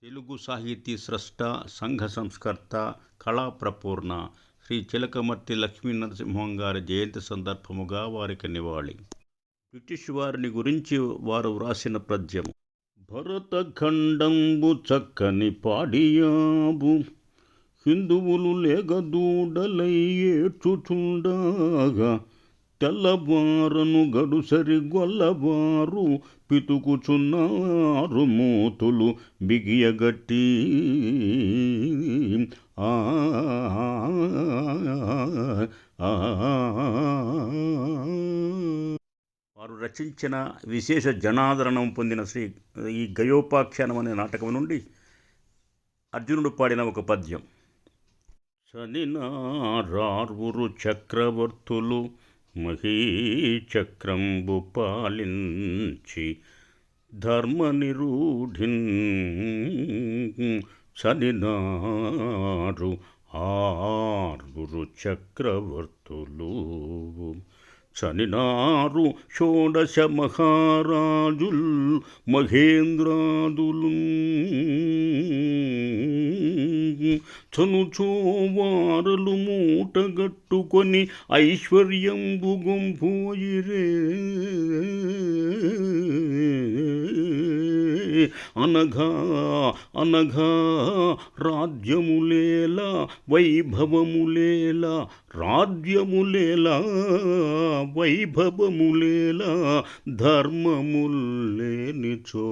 తెలుగు సాహితీ స్రష్ట, సంఘ సంస్కర్త, కళా ప్రపూర్ణ శ్రీ చిలకమర్తి లక్ష్మీనరసింహం గారి జయంతి సందర్భముగా వారికి నివాళి. బ్రిటిష్ వారిని గురించి వారు వ్రాసిన పద్యము. భరతఖండంబు చక్కని పాడియాబు, హిందువులు లేగదూడలై ఏడ్చుచుండగా, తెల్లవారను గడుసరి గొల్లవారు పితుకుచున్నారు మూతులు బిగియగట్టి. వారు రచించిన విశేష జనాదరణం పొందిన ఈ గయోపాఖ్యానం అనే నాటకం నుండి అర్జునుడు పాడిన ఒక పద్యం. శనినారార్వురు చక్రవర్తులు మహీచక్రంబు పాలించి ధర్మనిరూఢిన్. శనినారు ఆర్వురు చక్రవర్తులు, శనినారు షోడశ మహారాజుల్ మహేంద్రాదులు. చనుచోవారలు మూటగట్టుకొని ఐశ్వర్యంబు గొంపోయిరే. అనగా అనగా రాజ్యములేలా వైభవములేలా, రాజ్యములేలా వైభవములేలా, ధర్మములేనిచో